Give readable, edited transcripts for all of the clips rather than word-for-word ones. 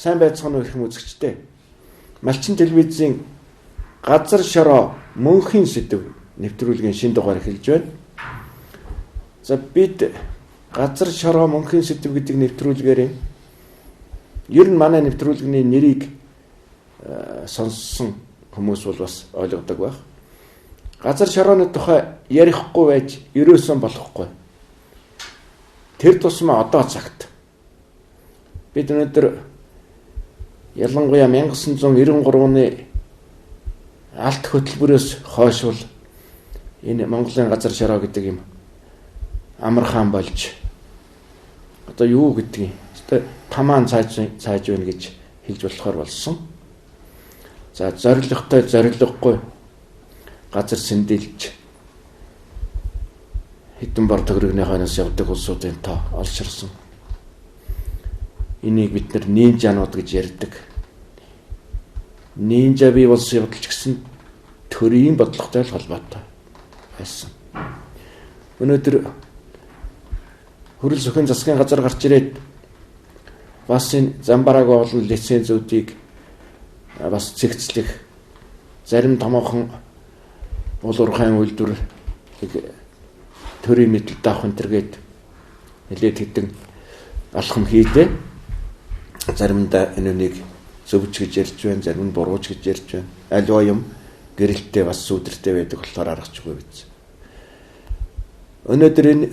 сайн байцгаана уу их үзэгчтэй. Малчин телевизийн газар шороо мөнхийн сэдв нэвтрүүлгийн шинэ дугаар эхэлж байна. За бид газар шороо мөнхийн сэдв гэдэг нэвтрүүлгээр ер нь манай нэвтрүүлгийн нэрийг сонссон хүмүүс бол бас ойлгодог байх. Газар шорооны тухай ярихгүй байж ерөөсөн болохгүй. Тэр тусмаа одоо цагт бид өнөөдөр ялангуяа 1993-ны алт хөтөлбөрөөс хойшвол энэ Монголын газар шороо гэдэг юм амархан болж одоо юу гэдгийг тамаан цааж байна гэж хэлж болохоор болсон. За зоригтой зориггүй газар сэндэлж хэдэн бор төгрөгнийхоос явдаг улсуудын тоо олширсан. Энийг бид нар нинжанууд гэж ярьдаг. Нинжа бий болсон явдал ч гэсэн төрийн бодлоготой холбоотой байсан. Өнөөдөр хөрөл зөвхөн засгийн газар гарч ирээд бас энэ замбарааг олон лицензүүдийг бас цэгцлэх зарим томоохон уул уурхайн үйлдвэр төрийн мэдээлэл авах энэ төргээд нэлээд хэдэн алхам хийдэ. Заримдаа энэнийг зөвж гэж ярьж байна, зарим нь бурууч гэж ярьж байна. Аливаа юм гэрэлттэй бас сүудэртэй байдаг болохоор аргачгүй биз. Өнөөдөр энэ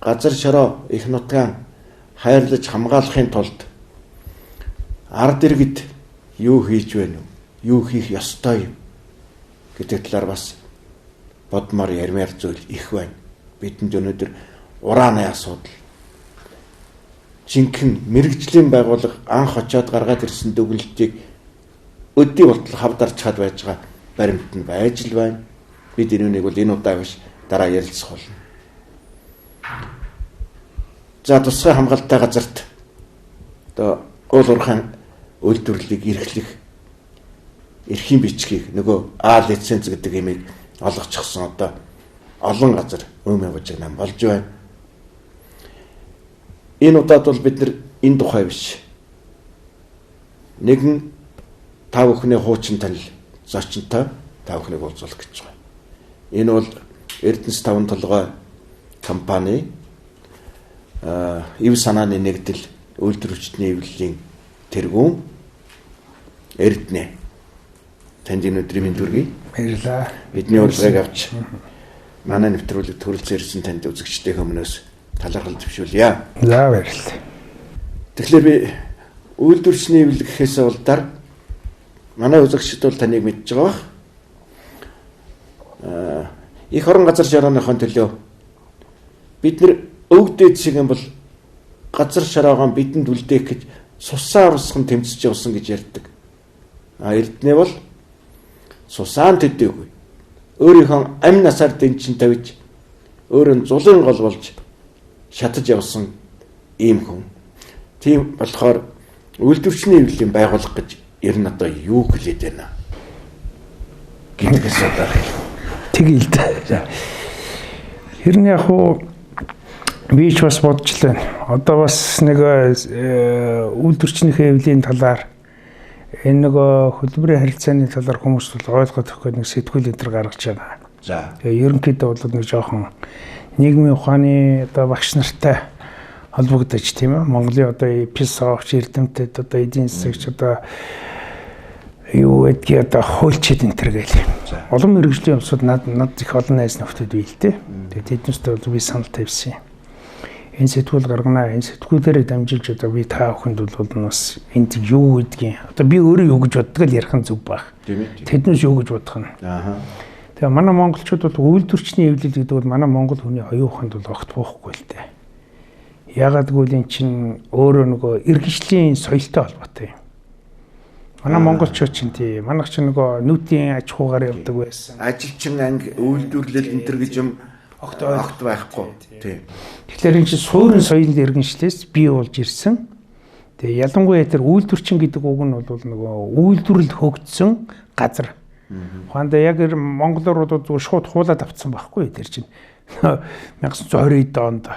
газар шороо их нутгаан хайрлаж хамгаалахын тулд ард иргэд юу хийж байна вэ? Юу хийх ёстой юм гэдэг талаар бас бодмоор ярмаар зүйл их байна. Бидэнд өнөөдөр урааны асуудал, жинхэнэ мэрэгжлийн байгууллага анх очиод гаргаад ирсэн дүгнэлтийг өдий болтол хавдарч хад байж байгаа баримт нь байж л байна. Бид энэнийг бол энэ удаа биш дараа ярилцах болно. За тусгай хамгаалалттай газарт одоо уул уурхайн үйлдвэрлэлийг эрхлэх эрхийн бичгийг нөгөө А лиценз гэдэг юмыг олгочихсон одоо олон газар өөмөө божиг нам болж байна. Энэ удаад бол бид нар энэ тухай биш. Нэгэн та бүхний хуучин танил зочинтой та бүхнийг уулзуулах гэж байна. Энэ бол Эрдэнэс 5 толгой компани ив санааны нэгдэл үйлдвэрчдийн эвлэлийн тэргүүн Эрдэнэ. Танд энэ өдрийн дүргий баярлалаа. Бидний урилгыг авч манай нэвтрүүлэг төрөлцөн ирсэн танд үзэгчтэй хүмүүнээс талархал зөвшөөрье. За баярлалаа. Тэгэхээр би үйлдвэрчний эвлэг гэхээс болдоор манай үзэгчд бол таныг мэдж байгаа. Их орон газар шорооныхон төлөө бид нар өвгдээд шиг юм бол газар шороогоо бидэнд үлдээх гэж сусаа урсган тэмцэж явсан гэж ярьдаг. Эрдэнэ бол сусаан төдөөгүй. Өөрийнхөө амь насаар дэнчин тавьж өөрөө зулын гол болж шатаж явсан ийм хүн. Тийм болохоор үйлдвэрчний эвлэлийн байгууллага гэж ер нь одоо юу хэлээд байна гэдгээс одоо тэгээл дээ. Хэрнээ яг уу би ч бас бодж лээ. Одоо бас нэг үйлдвэрчнийхээ эвлэлийн талаар энэ нөгөө хөдөлмөрийн харилцааны талаар хүмүүс бол ойлгох гэх нэг сэтгүүл энэ төр гаргаж байгаа. За. Тэгээ ерөнхийдөө бол нэг жоохон нийгмийн ухааны одоо багш нартай холбогдож тийм ээ. Монголын одоо эписовч эрдэмтэд одоо эдийн засагч одоо юу гэдгийг одоо хуульчид энэ төр гээл. Олон мэргэжлийн улсууд над их олон найз нөхдөд бий л дээ. Тэгээ тэднэртэй бол би санал тавьсан юм. Энэ сэтгүүл гаргана. Энэ сэтгүүлээрээ дамжиж одоо би та бүхэнд бол бас энд юу гэдгийг одоо би өөрөө юу гэж боддог л ярих нь зүг байх. Тэднээс юу гэж бодох нь. Тэгээ манай монголчууд бол үйлдвэрчний эвлэл гэдэг бол манай монгол хүний оюун ухаанд бол огт буухгүй л дээ. Ягаад гэвэл эн чинь өөрөө нөгөө иргэжлийн соёлтой холбоотой юм. Манай монголчууд чинь тийм манайх чинь нөгөө нүүдийн аж ахуйгаар явдаг байсан. Ажилчин анги үйлдвэрлэл энэ төр гэж юм огт байхгүй. Тийм. Тэгэхээр энэ чинь суурин соёлын иргэншлээс бий болж ирсэн. Тэгээ ялангуяа тэр үйлдвэрчин гэдэг үг нь бол нөгөө үйлдвэрлэл хөгжсөн газар. Хондоо яг монголоор бол шууд хуулаад авцсан байхгүй тэр чинь 1920 онд.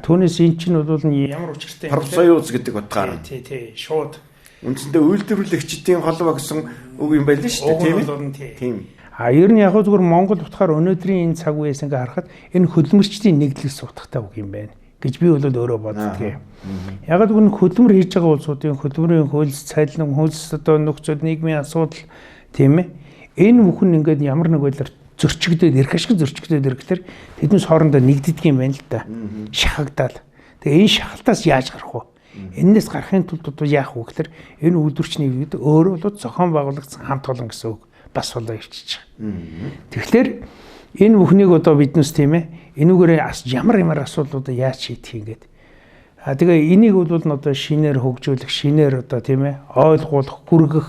Түүнээс эн чинь бол ямар учиртай Парв соёуз гэдэг утгаар. Тий, шууд Үндсэндээ үйлдвэрлэгчдийн холбоо гэсэн үг юм байл шүү дээ, тийм. Ер нь яг зүгээр Монгол утгаар өнөөдрийн энэ цаг үеэс ингээ харахад энэ хөдөлмөрчдийн нэгдлээс утгатай үг юм байна гэж би бол өөрөө боддгийг. Яг л гүн хөдөлмөр хийж байгаа улсуудын хөдөлмөрийн хөлс, цалин, хөлс одоо нөхцөл нийгмийн асуудал тийм ээ. Энэ бүхэн ингээд ямар нэг байдлаар зөрчигдөд ирэх ашиг зөрчигдөд ирэхлээр тэднээс хоорондоо нэгддэг юм байна л да. Шахагдаад. Тэгээ энэ шахалтаас яаж гарах вэ? Эннээс гарахын тулд одоо яах вэ гэхээр энэ үйлдвэрчний үед өөрөө бол зохион байгуулагдсан хамт олон гэсэн үг бас болоо ивчиж байгаа. Тэгэхээр энэ бүхнийг одоо биднес тийм ээ энүүгээр ямар асуудлуудаа яаж шийдэх юм гээд. Тэгээ энийг бол одоо шинээр хөгжүүлэх, шинээр одоо тийм ээ ойлгуулах, хүргэх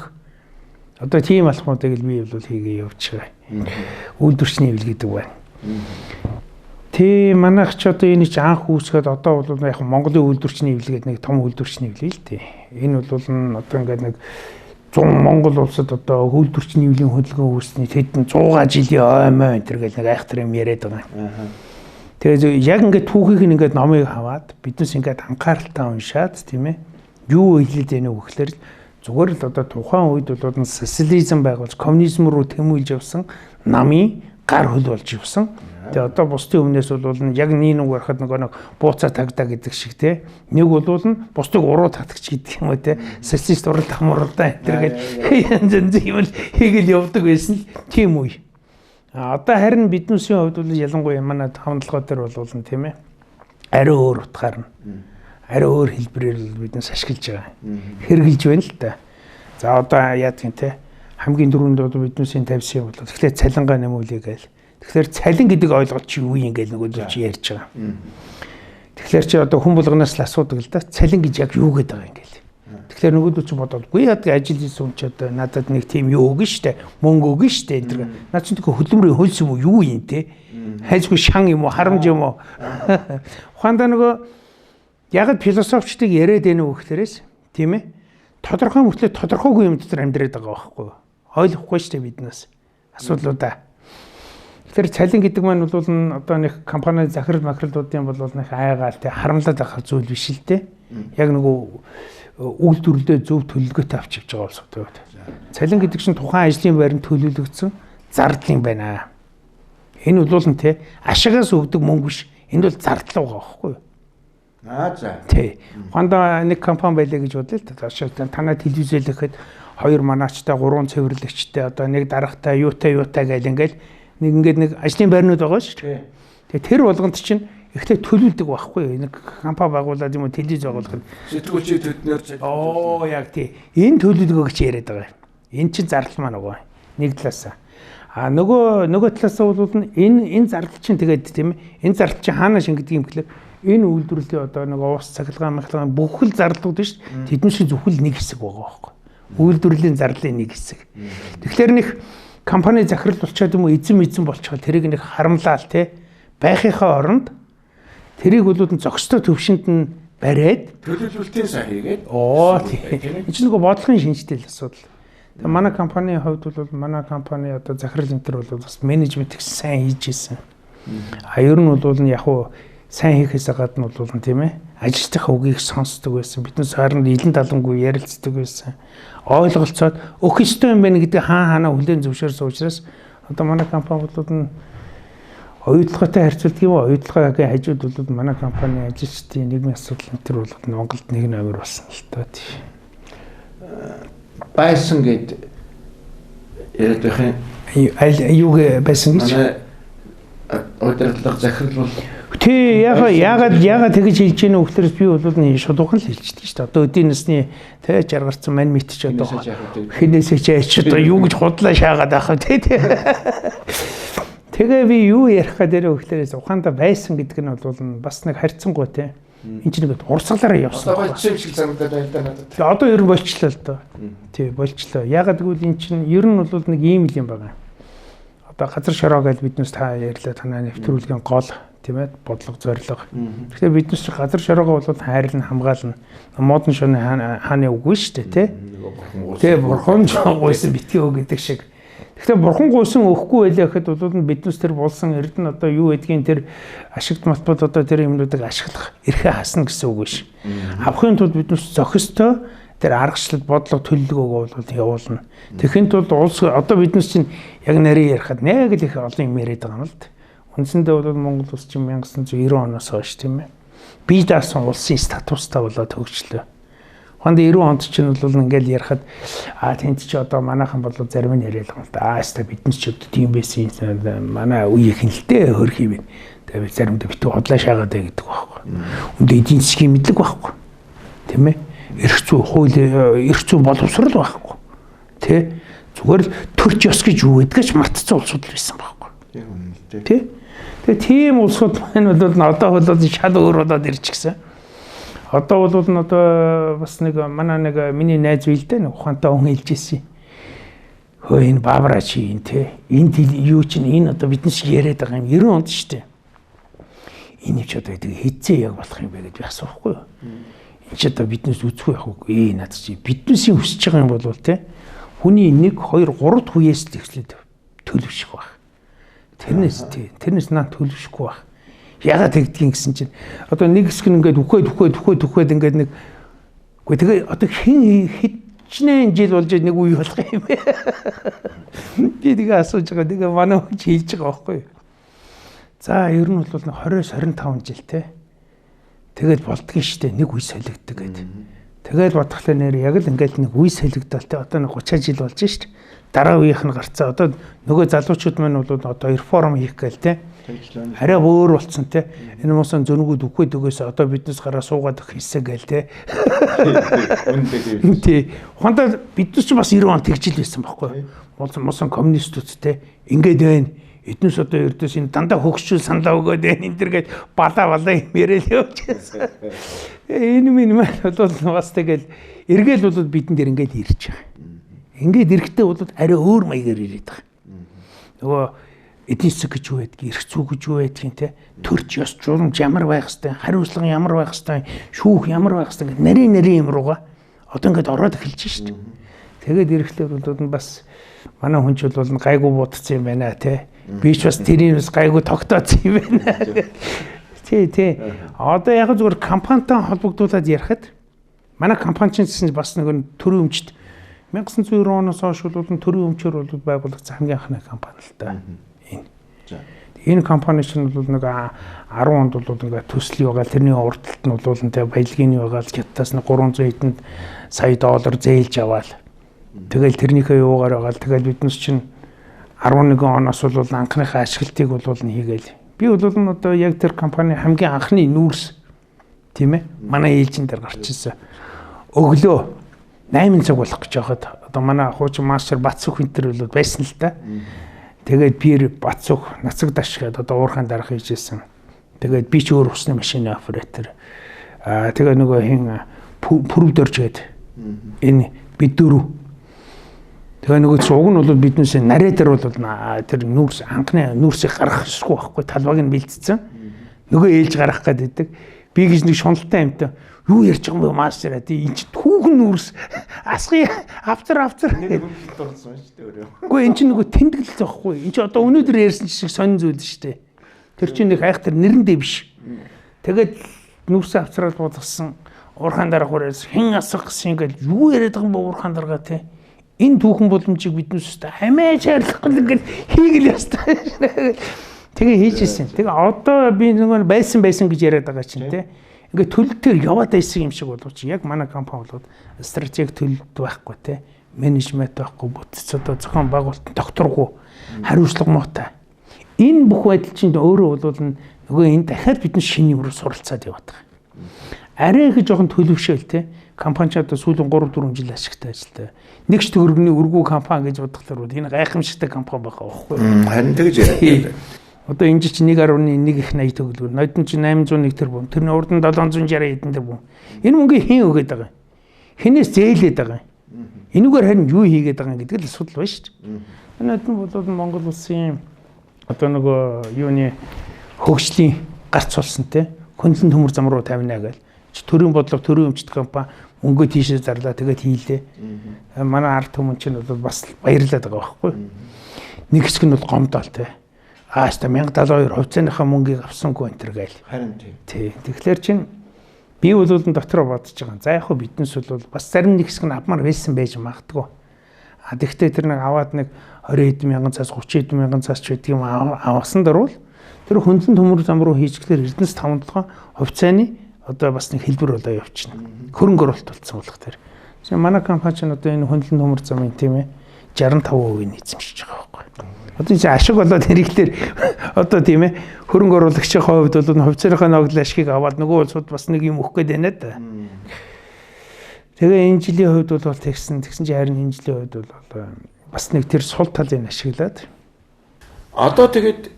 одоо тийм алхмуудыг би бол хийгээ явж байгаа. Үйлдвэрчний хил гэдэг байна. Тийм манайх ч одоо энэ ч анх үүсгээд одоо бол яг Монголын үйлдвэрчний хил гэдэг нэг том үйлдвэрчний хил л дээ. Энэ бол одоо ингээд нэг 100 Монгол улсад одоо үйлдвэрчний хилийн хөдөлгөөн үүснэ тэдэн 100 жилийн оймоо энэ төр гэл нэг айхтар юм яриад байгаа. Тэгээ яг ингээд түүхийг ингээд номыг хаваад биднес ингээд анхааралтай уншаад тийм ээ юу хэлээд байна вэ гэхээр зүгээр л одоо тухайн үед бол социализм байгуулж коммунизм руу тэмүүлж явсан намын гар хөл болж явсан. Тэгээ одоо бусдын өмнөөс бол яг нэг гарахад нэг бууцаа тагдаа гэдэг шиг те нэг бол бусдыг уруу татагч гэдэг юм уу те социалист урал дахмуралдаа энэ янз юм хийгээл явдаг байсан л тийм үе. Одоо харин биднээсийн хувьд бол ялангуяа манай хамтлагаа дээр бол тийм ээ ари өөр утгаар нь ари өөр хэлбэрээр биднээс ашиглаж байгаа. Хэрэгжилж байна л да. За одоо яадаг юм те хамгийн дөрөнд одоо биднээсийн тавьсан бол тэгэхээр цалингаа нэмүүлээ гээл. Тэгэхээр цалин гэдэг ойлголт чи юу юм гээл нөгөө чи ярьж байгаа. Тэгэхээр чи одоо хүн болгоноос л асуудаг л да. Цалин гэж яг юу гэдэг юм гээл. Тэгэхээр нөгөөдөө чи бодохгүй яадаг ажил хийсэн хүн ч одоо надад нэг тийм юу өгнө штэ мөнгө өгнө штэ энэ төр. Наад чи тэгэхээр хөдөлмөрийн хөлс юм уу юу юм те? Хайзгүй шан юм уу харамж юм уу? Ухаандаа нөгөө яг философичдыг яриад байна уу гэхлээрээс тийм ээ тодорхой мөртлөө тодорхойгүй юм дотор амьдраад байгаа байхгүй юу? Ойлгохгүй штэ биднээс асуудлуудаа. Тэгэхээр цалин гэдэг маань бол одоо нэг компани захирал махралуудын бол нэг айгаал те харамлаад авах зүйл биш л те. Яг нөгөө үйлдвэрлэлдээ зөв төлөвлөгөөтэй авч явж байгаа улсууд. Цалин гэдэг чинь тухайн ажлын байранд төлөвлөгдсөн зардал юм байна. Энэ бол те ашигаас өгдөг мөнгө биш. Энэ бол зардал байгаа байхгүй юу? За. Тий. Хондоо нэг компани байлаа гэж бодлоо л та. Танаа телевизэл гэхэд 2 манаачтай 3 цэвэрлэгчтэй одоо нэг дарахтай юутай гээл ингээл нэг ингээд нэг ажлын байрнууд байгаа шүү дээ. Тэгээ тэр болгонд чинь ихтэй төлөвлөдөг байхгүй юу? Нэг компани байгуулад юм уу телевиз байгуулахад сэтгүүлчид төднөр яг тий. Энэ төлөвлөгөө гэж яриад байгаа. Энэ чинь зардал маань нөгөө нэг талаасаа. Нөгөө талаасаа бол энэ зардал чинь тэгээд тийм ээ. Энэ зардал чинь хаана шингэдэг юм гэхэлээ энэ үйлдвэрлэлийн одоо нэг уус цахилгаан бүхэл зарлууд биш тэдний шиг зөвхөн нэг хэсэг байгаа байхгүй. Үйлдвэрлэлийн зарлалын нэг хэсэг. Тэгэхээр нэг компани захирал болчиход юм уу эзэн болчиход тэрийг нэг харамлаал те байхынхаа оронд тэрийг бол зөкстой төвшөнд нь бариад төлөвлөлтийн сайн хийгээд тийм. Энэ чинь нөгөө бодлогын шинжтэй асуудал. Тэгээ манай компанийн хувьд бол манай компани одоо захирал энэ төр бол бас менежмент их сайн хийж ирсэн. Ер нь бол яг уу сайн хийхээс гадна бол тийм ээ ажилтнаа үгийг сонсдог байсан. Биднээс харин илэн талангүй ярилцдаг байсан. Ойлголцоод өөх ёстой юм байна гэдэг хаана хүлээн зөвшөөрсөн учраас одоо манай компани бол оюутлагатай харьцуулдаг юм уу? Оюутлагын хажууд бол манай компани ажилчдын нийгмийн асуудал энэ төр бол Монголд нэг номер болсон л тоо тий. Байсан гэд яриад байх юм. Юу байсан гэж? Удирдлага захирал бол тий ягаад тэгэж хэлж гэнэ өгөхлөөс би бол шулуухан л хэлчихдэг шүү дээ. Одоо өдийн насны тэ жаргарсан мань мэт ч одоо хинээсээ ч одоо юу гэж худлаа шаагаад байх вэ тий. Тэгээ би юу ярих гэдэг өгөхлөөс ухаандаа байсан гэдэг нь бол бас нэг харьцангуй тий. Энд чинь нэг урсгалаараа явсан. Одоо болчих юм шиг санагдаад байна да надад. Тэгээ одоо ер нь болчлоо л доо. Тий болчлоо. Ягаад гэвэл эн чинь ер нь бол нэг ийм л юм байна. Одоо газар шороо гэж биднээс та ярьлаа танаа нэвтрүүлгийн гол тийм ээ бодлого зорилго. Тэгэхээр биднээс газар шороогоо бол хайрлан хамгаална. Модон шоны хааны үгүй шүү дээ тий. Тэгээ бурхан гойсон битгий өг гэдэг шиг. Тэгэхээр бурхан гойсон өгөхгүй байлаа гэхэд бол биднээс тэр болсон эрдэнэ одоо юу гэдгийг тэр ашигт матбод одоо тэр юмнуудыг ашиглах эрхээ хасна гэсэн үг биш. Авахын тулд биднээс зохистой тэр аргачлал бодлого төлөвлөгөөгөө бол явуулна. Тэгэхэд бол улс одоо биднес чинь яг нарийн ярихад нэг л их олон юм яриад байгаа юм л да. Үндсэндээ бол Монгол улс чинь 1990 оноос хойш тийм ээ. Бие даасан улсын статустай болоод хөгжлөө. Хонд 90 онд чинь бол ингээл ярихад тэнт чи одоо манайхан бол зарим нь яриад байгаа юм л да. Хаста биднес ч одоо тийм байсан манай үе ихэнхэлтэй хөрх юм. Тэгээд заримдаа битүү хотлоо шаагаад бай гэдэг байхгүй. Үндэ эдийн засгийн мэдлэг байхгүй. Тийм ээ. Эрх зүй хууль эрх зүй боловсрал байхгүй. Тэ зүгээр л төрч ёс гэж юу гэдгээс мартцсан улсууд л байсан байхгүй. Тэ. Тэгээ тийм улсууд маань бол одоо бол шал өөр болоод ирчихсэн. Одоо бол одоо бас нэг манай нэг миний найз үйл дээ нэг ухаантай хүн хэлж ирсэн. Хөө энэ баавраа чи энэ тэ. Энэ юу чинь энэ одоо бидний шиг яриад байгаа юм 90 онд шүү дээ. Энэ ч одоо гэдэг хэзээ яг болох юм бэ гэж асуухгүй юу? Энэ ч одоо биднээс үзэхгүй явах үгүй. Наад чи биднээсийн хүсэж байгаа юм бол те хүний 1 2 3 түгээс тэгслээд төлөвшөх баг. Тэрнээс наа төлөвшөхгүй баг. Ягаад тэгдгийг гэсэн чинь одоо нэг хэсэг нь ингээд үхээд ингээд нэг үгүй тэгээ одоо хичнээн жил болж нэг үе болох юм бэ? Би тэгээ асууж байгаа. Тэгээ манай хүн хэлж байгаа байхгүй юу? За ер нь бол 20-25 жил те. Тэгэл болдгийн штэ нэг үе солигддог гэдэг. Тэгэл бодглоо нэр яг л ингээд нэг үе солигдол те одоо 30 жил болж штэ. Дараа үеийнх нь гарцаа одоо нөгөө залуучууд маань бол одоо реформ хийх гээл те. Арай өөр болцсон те. Энэ муусан зөнгүүд үхээд өгөөс одоо биднес гараа суугаад хийсэ гээл те. Тий. Хондоо биднес ч бас 90 он тэгжил байсан байхгүй. Муусан коммунистууд те. Ингээд байна. Эднээс одоо ердөөс энэ дандаа хөгшүүл саналаа өгөөд энэ дэргээд балаа юм яриад явчихсан. Энэ минь бол бас тэгэл эргээл бол бидэн дээр ингээд ирж байгаа. Ингээд эрэхтэй бол арай өөр маягаар ирээд байгаа. Нөгөө эдийн засаг гэж юу байдгийг, эрх зүй гэж юу байдгийг те төрч ёс журамж ямар байх хэвтэй, хариуцлага ямар байх хэвтэй, шүүх ямар байх хэвтэй ингээд нарийн юм руугаа одоо ингээд ороод эхэлж шít. Тэгээд эрэхлээр бол бас манай хүн ч бол гайгүй будцсан юм байна те. Би ч бас тэрийгээс гайгүй тогтооцсон юм байна. Тий. Одоо яг зүгээр компанитай холбогдуулаад ярихад манай компани чинь бас нэг төрийн өмчт 1990 оноос хойш бол төрийн өмчөөр бол байгуулагдсан хамгийн анхны компани л да. Энэ компани чинь бол нэг 10 онд бол ингээ төсөл байгаа. Тэрний урдталт нь бол тэ баялагын байгаа л хятадаас нэг 300 хэдэн сая доллар зээлж аваад тэгэл тэрнийхээ юугаар байгаа л тэгэл биднес чинь 11 оноос бол анхныхаа ашиглалтыг бол хийгээл. Би бол одоо яг тэр компани хамгийн анхны нүүрс тийм ээ. Манай ээлжин дээр гарч ирсэн. Өглөө 8 цаг болох гэж байхад одоо манай хуучин мастер Бацүх энтер бол байсан л да. Тэгээд би Бацүх нацаг дашгаад одоо уурхаан дарах хийжсэн. Тэгээд би ч өөр усны машины оператор. Тэгээ нөгөө хин пүрв дөржгээд энэ бид дөрөв. Тэгээ нөгөө цуг нь бол биднээс нарийн дээр бол тэр нүүрс анхны нүүрсийг гаргах хэрэггүй байхгүй талбайг нь бэлдсэн. Нөгөө ээлж гаргах гэдэг. Би гэж нэг шуналтай юмтай юу ярьж байгаа юм бэ мастер тий энэ ч түүхэн нүүрс асгын автар нэг хүн дурсан шүү дээ өөрөө. Үгүй энэ чинь нөгөө тэмдэглэл зоохгүй. Энэ чи одоо өнөөдөр ярьсан шиг сонин зүйл шүү дээ. Тэр чинь нэг хайхтар нэрэндээ биш. Тэгээд нүүрсээ авцраад бодгсон уурхаан дарах хүрээс хэн асах гэсэн ингээд юу яриад байгаа юм бэ уурхаан даргаа тий. Энэ түүхэн боломжийг биднээс өстой хамаа шаардлагагүй ингээд хийгэл ястай. Тэгээ хийжсэн. Тэгээ одоо би нөгөө байсан гэж яриад байгаа чинь тий. Ингээд төлөлтөөр яваад байсан юм шиг боловч яг манай компани болоод стратеги төлөлт байхгүй те менежмент байхгүй бүтц одоо зохион байгуулалт докторгүй хариуцлага муутай. Энэ бүх байдал чинь өөрөө бол нөгөө энэ дахиад бидний шинэ юм руу суралцаад яваад байгаа. Арай их жоохон төлөвшөөл те компани ч одоо сүүлийн 3-4 жил ашигтай ажилтай. Нэгч төгрөгний өргүү компани гэж бодглохлоор энэ гайхамшигтай компани байгаа байхгүй. Харин тэгж яриад. Одоо энэ чинь 1.1 их 80 төгрөг. Нойдон чинь 801 тэрбум. Тэрний урд нь 760 хэдэн тэрбум. Энэ мөнгө хэн өгöd байгаа юм? Хэнээс зээлээд байгаа юм? Энүүгээр харин юу хийгээд байгаа юм гэдэг л асуудал байна шүү дээ. Нойдон бол Монгол улсын одоо нөгөө юуны хөгжлийн гарц болсон те. Хөндлөн төмөр зам руу тавина гээл. Төрийн бодлого төрийн өмчт компани мөнгө тийшээ зарлаа тэгээд хийлээ. Манай ард түмэн чинь бол бас баярлаад байгаа байхгүй. Нэг хэсэг нь бол гомдоол те. Ааста 1072 хувьцааныхаа мөнгийг авсангүй энэ төр гээл. Харин тий. Тэгэхээр чин Би бол дотроо бодож байгаа. За яг хөө биднес бол бас зарим нэг хэсэг нь авмаар байсан байж магадгүй. Тэгэхдээ тэр нэг аваад нэг 20 мянган цаас 30 мянган цаас ч гэдэг юм авсан дөрвөл тэр хөндлөн төмөр зам руу хийжглэр Эрдэнэс 5-7 хувьцааны одоо бас нэг хэлбэр болоо явчихна. Хөрөнгө оруулалт болсон болох тэр. Манай компани ч одоо энэ хөндлөн төмөр замын тийм ээ 65% эзэмшиж байгаа байхгүй. Одоо энэ ашиг болоод хэрэглээр одоо тийм ээ хөрөнгө оруулагчийн хувьд бол хувьцаарынхаа ногдлын ашигыг аваад нөгөө улсууд бас нэг юм өгөх гээд байна да. Тэгээ энэ жилийн хувьд бол тэгсэн чинь харин энэ жилийн хувьд бол бас нэг тэр сул талыг ашиглаад одоо тэгээд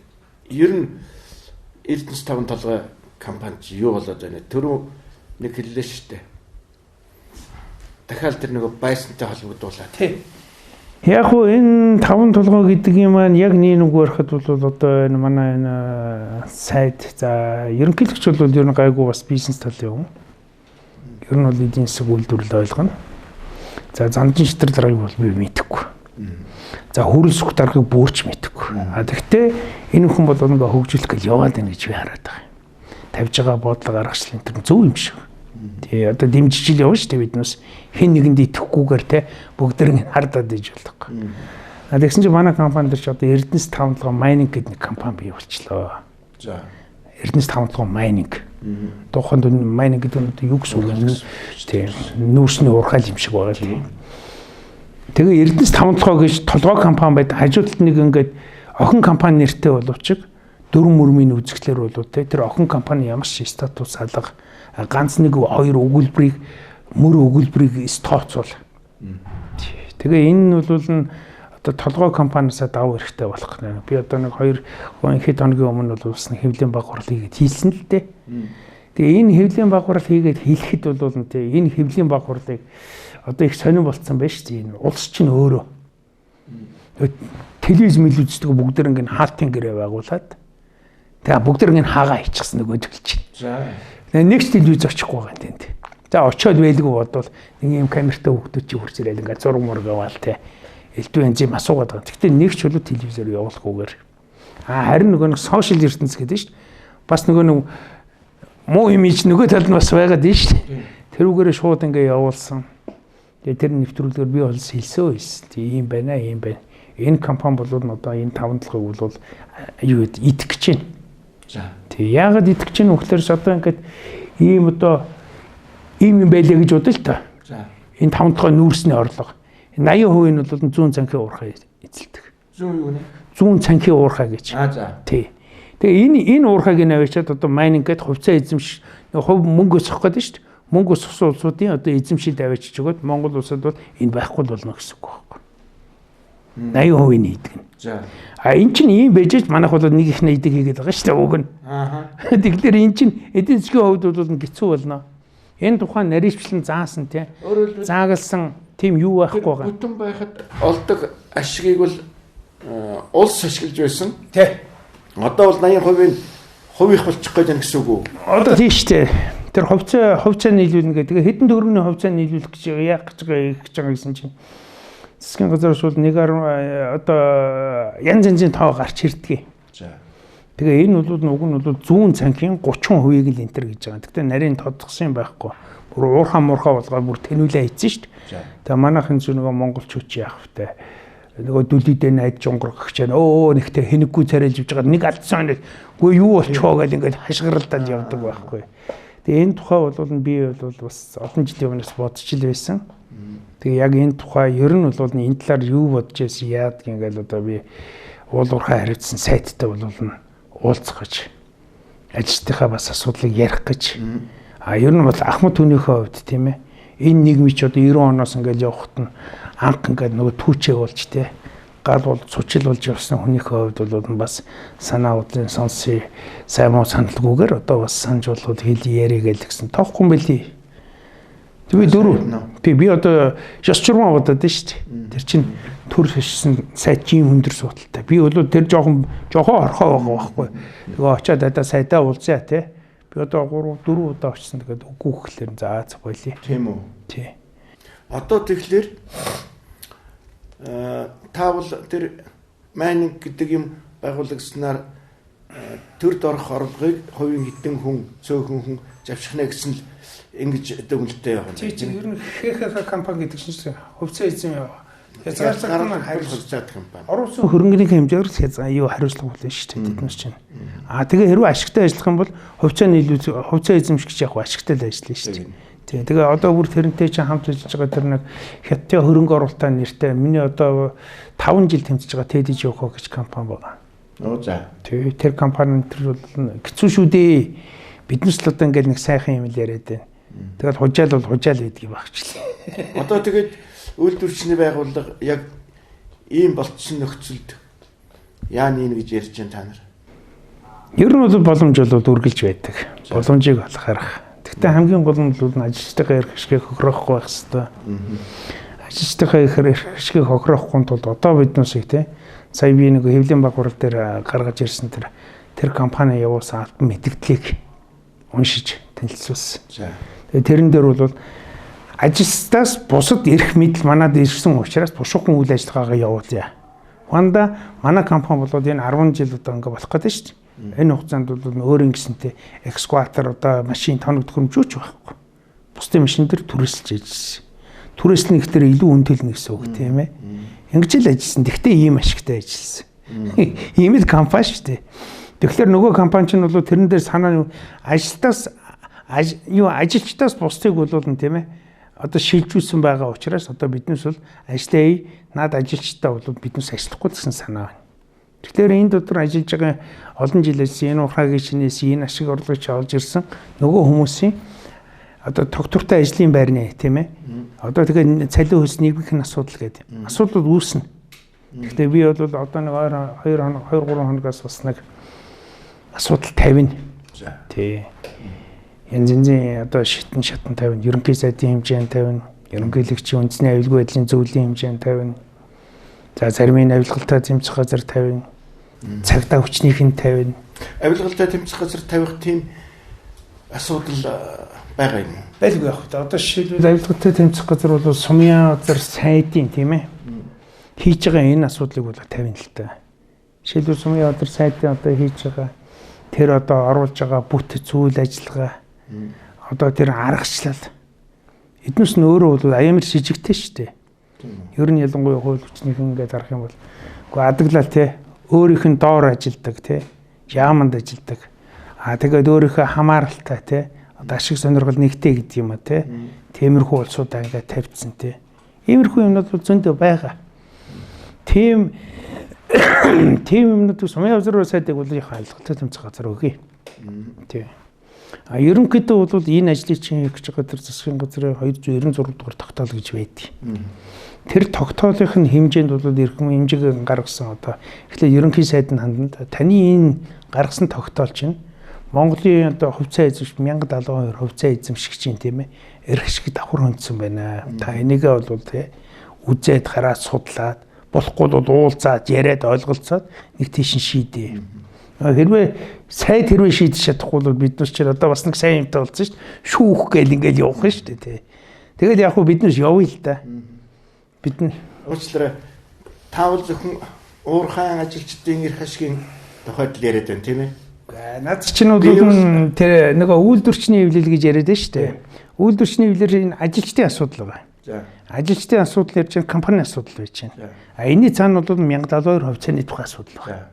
ер нь Эрдэнэс 5 толгой компанид юу болоод байна? Түрүү нэг хэллээ шүү дээ. Дахиад тэр нэг байсантай холбогдуулаад. Тий. Яг уу энэ 5 толгой гэдэг юм маань яг нэг барихад бол одоо энэ манай энэ сайт за ерөнхийлөгч бол ер нь гайгүй бас бизнес талын юм. Ер нь бол эдийн засаг үйлдвэрлэл ойлгоно. За занжин шитрэл даргаыг бол би мэдэхгүй. За хөрөл сүх даргаыг бүрч мэдэхгүй. Тэгэхдээ энэ хүн бол ингээ хөгжүүлэх гэж яваад байна гэж би хараад байгаа юм. Тавьж байгаа бодлого аргачлал энэ зөв юм шиг. Тий одоо дэмжиж л явна шүү дээ биднээс хэн нэгэнд итгэхгүйгээр те бүгдэрэг хардаад иж болохгүй. Тэгсэн чинь манай компани дээр ч одоо Эрдэнэс 5 майнинг гэдэг нэг компани бий болчлоо. За Эрдэнэс 5 майнинг. Тухайд майнинг гэдэг нь юу гэсэн үг вэ? Тийм нүүрсний урхаал юм шиг байгаа тийм. Тэгээ Эрдэнэс 5 гэж толгой компани байд хажуудалд нэг ингээд охин компани нэртэй боловч 4 мөрмийн үзэгдлэр болоо те тэр охин компани ямар ч статус алга ганц нэг 2 өгүүлбэрийг мөр өгүүлбэрийг тооцвол. Тэгээ энэ нь бол одоо толгой компаниасаа давуу хэрэгтэй болох нэ. Би одоо нэг 2 хэд хоногийн өмнө бол бас хэвлэлийн баг хурал хийгээд хийсэн л дээ. Тэгээ энэ хэвлэлийн баг хурал хийгээд хэлэхэд бол тэ энэ хэвлэлийн баг хуралыг одоо их сонирн болцсон байж тийм улс чинь өөрөө телевиз мэл үздэг бүгдэр ингэ хаалтын гэрээ байгуулад тэгээ бүгдэр ингэ хаагаа хийчихсэн нөгөө төлж. За нэг ч телевиз очихгүй байгаа юм тийм. За очиод байлгүй бодвол нэг юм камертай хүүхдүүд чи хурц ирэл ингээ зураг мураг аваал те. Элдв энзим асуугаад байгаа. Гэхдээ нэг ч болоо телевизээр явуулахгүйгээр. Харин нөгөө нэг сошиал ертөнц гэдэг нь шүү дээ. Бас нөгөө нэг муу имиж нөгөө талд нь бас байгаад нь шүү дээ. Тэрүүгээрээ шууд ингээ явуулсан. Тэгээ тэр нэвтрүүлгээр би бол хэлсэн байсан. Тийм байна, ийм байна. Энэ компани бол одоо энэ 5 толгойг бол юу гэдэг итгэж байна. За. Тэг яагаад итгэж чинь вөхлөөс одоо ингээд ийм одоо ийм юм байлаа гэж бодъё л та. За. Энэ 5 толгой нүүрсний орлого. 80% нь бол зүүн цанхын уурхай эзэлдэг. Зүүн юу нэ? Зүүн цанхын уурхай гэж. За. Тий. Тэгээ энэ уурхайг наваачаад одоо майнинг гэдэг хувьцаа эзэмш хувь мөнгө өсгөх гэдэг нь шүү дээ. Мөнгө өсгсөн улсуудын одоо эзэмшил аваачиж өгөөд Монгол улсад бол энэ байхгүй болно гэсэн үг байхгүй. 80% нь хийдэг нь. За. Энэ чинь ийм байж манайх бол нэг их нэйдэг хийгээд байгаа шүү дээ уг нь. Тэгэхээр энэ чинь эдийн засгийн хувьд бол хэцүү болно. Энэ тухайн нарийвчлан заасан тийм заагалсан тийм юу байхгүй байгаа. Бүтэн байхад олдог ашигыг бол улс ашиглаж байсан. Тий. Одоо бол 80% хувийнх болчих гээд байна гэсэн үг үү? Одоо тийм шүү дээ. Тэр хувьцаа нийлүүлнэ гэдэг. Хэдэн төгрөгийн хувьцаа нийлүүлэх гэж яах гэж байгаа гэсэн чинь засгийн газраас бол нэгээр одоо янз янзын тоо гарч ирдэг. За. Тэгээ энэ бол уг нь бол зүүн цанхын 30%-ийг л энтер гэж байгаа. Гэхдээ нарийн тодгосон юм байхгүй. Бүр уурхаа муурхаа болгоод бүр тэнүүлээ хийсэн шүү дээ. Тэгээ манайхын зүг нөгөө монголчууд яах втэ. Нөгөө дүлийдээ найд жонгор гагч байна. Нэгтэй хэнэггүй царайлж явж байгаа. Нэг алдсан нэг үгүй юу болчихоо гэж ингээд хашгиралдаад явдаг байхгүй. Тэгээ энэ тухай бол би бол бас олон жилийн өмнөөс бодож ил байсан. Тэгээ яг энэ тухай ер нь бол энэ талаар юу бодож байсан яадаг ингээл одоо би уулуурхаа хариуцсан сайттай бол уулзах гэж ажилтныхаа бас асуудлыг ярих гэж. Ер нь бол Ахмад түүнийхээ хувьд тийм ээ. Энэ нийгмийн ч одоо 90 оноос ингээл явхад нь анх ингээд нөгөө түүчээ болж тий гал бол цучил болж явсан хүнийхээ хувьд бол бас санаа бодлын сонсъё сайн муу саналгүйгээр одоо бас санаж болоод хэл яриагээл гэсэн тоохгүй юм байли. Би би одоо шашчурмаа бодоод байна шүү дээ. Тэр чинь төр шишсэн сайт жим өндөр суудалтай. Би бол тэр жоохон орхоо байгаа байхгүй. Тэгээ очиад адаа сайдаа уулзъя тий. Би одоо 3-4 удаа очсон тэгээд үгүй гэхлээр за болиё. Тийм үү? Тий. Одоо тэгэхээр та бол тэр майнинг гэдэг юм байгуулагчнаар төрд орох орлогыг хувийн хэдэн хүн цөөхөн хүн завшихнаа гэсэн л ингэж дүгнэлттэй байгаа. Чи ер нь ХХХ компани гэдэг чинь хувьцаа эзэм хязгаарлалт хариуцлага компани. Орон зүйн хөрөнгөний хэмжээгээр хариуцлага болно шүү дээ тэднээс чинь. Тэгээ хэрвээ ашигтай ажиллах юм бол хувьцаа эзэмшигч яг ашигтай л ажиллана шүү дээ. Тэгээ одоо бүр тэрнтэй чинь хамт ажиллаж байгаа тэр нэг хятадын хөрөнгө оруулалтын нэртэй миний одоо 5 жил тэмцэж байгаа TED Joko гэж компани байна. За. Тэр компани тэр бол хэцүү шүү дээ. Биднес л одоо ингээл нэг сайхан юм л яриад байна. Тэгэл хужаал бол хужаал гэдэг юм багчлаа. Одоо тэгээд үйлдвэрчний байгууллага яг ийм болцсон нөхцөлд яа нэ гэж ярьж байна та нар. Ер нь бол боломж бол үргэлж байдаг. Боломжийг олох арга. Гэхдээ хамгийн гол нь бол ажилчдаа эрх ашгийг хохироохгүй байх хэрэгтэй. Ажилчдаа эрх ашгийг хохироохгүй тулд одоо биднээс тий сая би нэг хэвлэлийн багвар дээр гаргаж ирсэн тэр компани явуулсан албан мэдгдлийг уншиж танилцуулсан. Тэгээ тэрэн дээр бол ажилчдаас бусад эрх мэдэл манад ирсэн учраас бушуухан үйл ажиллагаагаа явуулъя. Ванда манай компани болоод энэ 10 жил одоо ингээ болох гэдэг шүү дээ. Энэ хугацаанд бол өөр ингэсэнтэй экскаватор одоо машин тоног төхөмжүүч байхгүй. Бусдын машин дээр түрээсэлж ажилласан. Түрээслэн ихтэй илүү үнэтэй гэсэн үг тийм ээ. Ингэж л ажилласан. Тэгтээ ийм ашигтай ажилласан. Ийм л компани шүү дээ. Тэгэхээр нөгөө компани ч нь бол тэрэн дээр санаа ажилчдаас бусдыг бол тийм ээ. Одоо шилжүүлсэн байгаа учраас одоо биднээс бол ажлаа над ажилчдаа бол биднээс ажиллахгүй гэсэн санаа байна. Тэгэхээр энэ дотор ажиллаж байгаа олон жилээс энэ ухаагийн шинээс энэ ашиг орлогыг олж ирсэн нөгөө хүмүүсийн одоо тогтвортой ажлын байрны тийм ээ. Одоо тэгээ цалин хөлс нийгмийн асуудал гэдэг. Асуудал үүснэ. Гэхдээ би бол одоо нэг 2 3 хоногоос бас нэг асуудал тавина. Тий. Янзын одоо шатан тавина. Ерөнхий сайдын хэмжээнд тавина. Ерөнхийлөгчийн үндэсний аюулгүй байдлын зөвлөлийн хэмжээнд тавина. За зармын авилгалтай тэмцэх газар тавина. Цагдаа хүчнийх нь тавина. Авилгалтай тэмцэх газар тавих тийм асуудал байгаа юм. Байлгүй яг. Одоо жишээлбэл авилгалтай тэмцэх газар бол сумын газар сайдын тийм ээ. Хийж байгаа энэ асуудлыг бол тавина л та. Жишээлбэл сумын газар сайдын одоо хийж байгаа тэр одоо оруулж байгаа бүт зүйл ажиллагаа одоо тэр аргачлал эднээс нь өөрөө бол амар шижигтэй шүү дээ. Ер нь ялангуяа хууль хүчнийхэн ингээд харах юм бол үгүй адаглал те өөрийнх нь доор ажилдаг те яаманд ажилдаг. Тэгээд өөрийнхөө хамааралтай те одоо ашиг сонирхол нэгтэй гэдэг юм а те. Тиймэрхүү улсуудаа ингээд тавьчихсан те. Иймэрхүү юмнууд зөндөө байгаа. Тийм юмнууд сумын газар сайдыг бол их хайлттай тэмцэх газар өгье. Тийм. Ерөнхийдөө бол энэ ажлыг чинь хийж байгаа тэр засгийн газрын 296 дугаар тогтоол гэж байдаг. Тэр тогтоолынх нь хэмжээнд бол эрхэм хэмжээг гаргасан одоо эхлээд ерөнхий сайдын ханданд таны энэ гаргасан тогтоол чинь Монголын одоо хувьцаа эзэмшигч 1072 хувьцаа эзэмшигч юм тийм ээ. Эрх ашиг давхар хөндсөн байна. Та энийгээ бол тий үзээд хараад судлаад болохгүй бол уулзаад яриад ойлголцоод нэг тийш шийдээ. Хэрвээ сайд шийдэж чадахгүй бол биднээс ч одоо бас нэг сайн юмтай болсон шүү дээ. Шүүх гээл ингээл явах нь шүү дээ тий. Тэгэл яг хөө биднээс явъя л да. Бид нь уучлаарай. Таавал зөвхөн уурхайн ажилчдын эрх ашигын тухайд л яриад байна тийм ээ. Наад чинь бол тэр нөгөө үйлдвэрчний эвлэл гэж яриад байна шүү дээ. Үйлдвэрчний эвлэлэр энэ ажилчдын асуудал байгаа. За. Ажилчдын асуудал ярьж байгаа компанийн асуудал байж байна. Энэний цаана бол 1072 хувьцааны тухай асуудал байна.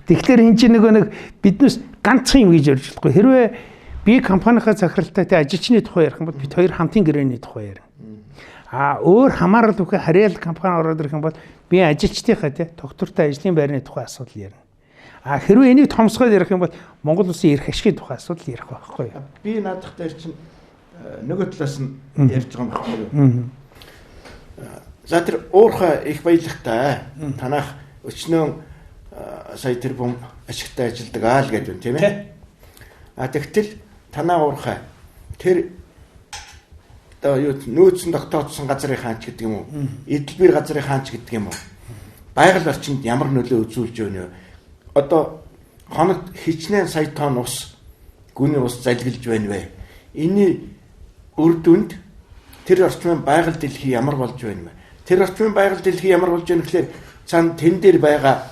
Тэгэхээр энэ чинь нэг биднээс ганцхан юм гэж ярьж болохгүй. Хэрвээ би компанийнхаа захиралтай ажилчны тухай ярих юм бол бид хоёр хамтын гэрээний тухай ярина. Өөр хамаарал бүхэ харьяал компани ороод ирэх юм бол би ажилчдынхаа тогтвортой ажлын байрны тухай асуудал ярина. Хэрвээ энийг томсгоод ярих юм бол Монгол улсын эрх ашигын тухай асуудал ярих байхгүй юу? Би наадах дээр чинь нөгөө талаас нь ярьж байгаа юм байхгүй юу? За тэр уурхай их баялагтай танах өчнөө сая тэр бом ашигтай ажилдаг л гэдэг юм тийм ээ. Тэгтэл танаа уурхай тэр одоо юу нөөцөнд тогтоодсон газрын хаанч гэдэг юм уу? Эдэлбэр газрын хаанч гэдэг юм уу? Байгаль орчинд ямар нөлөө үзүүлж байна вэ? Одоо хоногт хичнээн сая тонн ус гүний ус залгилж байна вэ? Энийн үр дүнд тэр орчмын байгаль дэлхий ямар болж байна вэ? Тэр орчмын байгаль дэлхий ямар болж байна гэхээр цаана тэн дээр байгаа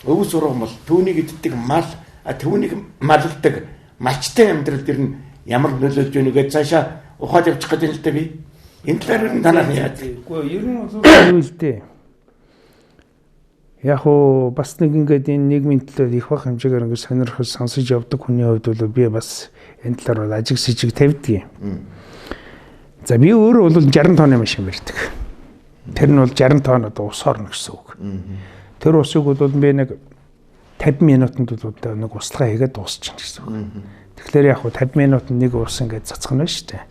өвс ургамал түүнийг иддэг мал түүнийг малладаг малчтай амьдрал дэр нь ямар нөлөөлж өгнөгээд цаашаа ухаад явчих гэдэг л дээ би. Энэ талаар нь танаа яа. Үгүй ер нь бол юу л дээ. Яг уу бас нэг ингээд энэ нийгмийн төлөө их бах хэмжээгээр ингээд сонирхол сонсож явдаг хүний хувьд бол би бас энэ талаар бол ажиг сэжиг тавьдаг юм. За би өөрөө бол 60 тонны машин барьдаг. Тэр нь бол 60 тонн одоо ус орно гэсэн үг. Тэр усыг бол би нэг 50 минутанд бол нэг услага хийгээд дуусчихна гэсэн үг. Тэгэхээр яг хуу 50 минутанд нэг ус ингээд цацгана шүү дээ.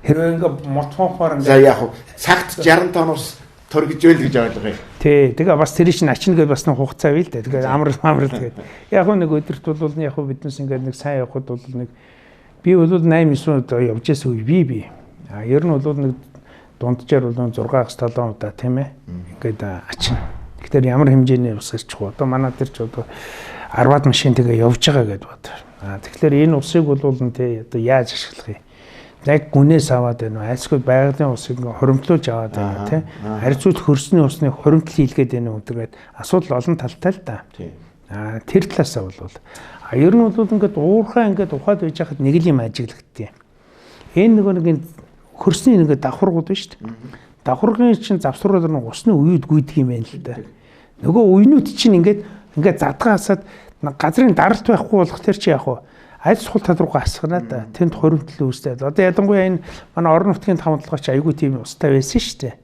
Хэрвээ ингээд мотфонхоор ингээд за яг хуу цагт 60 тонн ус торгиж байл гэж ойлгоё. Тий, тэгээ бас тэр чинь ачна гэдээ бас нэг хугацаа байл дээ. Тэгээ амрал тэгээд яг хуу нэг өдөрт бол яг хуу биднес ингээд нэг сайн явахад бол нэг би бол 8-9 удаа явж байсан үе би. Ер нь бол нэг дунджаар бол 6-7 удаа тийм ээ. Ингээд ачна. Тэгэхээр ямар хэмжээний ус ирчих вэ? Одоо манай дээр ч одоо 10-аад машин тэгээ явж байгаа гэдээ бод. Тэгэхээр энэ усыг бол тий одоо яаж ашиглах юм? Яг гүнээс аваад байна уу? Айлсгүй байгалийн усыг хоримтлуулж аваад байна уу? Тий. Харьцуулт хөрсний усны хоримтлал хийлгээд байна уу гэдэгт асуудал олон талтай л да. Тий. Тэр талаасаа бол ер нь бол ингээд уурхаа ингээд ухаад байж хахад нэг л юм ажиглагдтiin. Энэ нэг хөрсний нэг давхаргууд байна шүү дээ. Давхаргын чинь завсрууд нь усны уйд гүйдэг юм байна л да. Нөгөө уйнууд чинь ингээд задгаасаад газрын даралт байхгүй болох тэр чи яг уу аль сул тал руугаа асгана да. Тэнд хоримтлал үүсдэг. Одоо ядангуяа энэ манай орон нутгийн тавталгаач аягүй тийм устай байсан шүү дээ.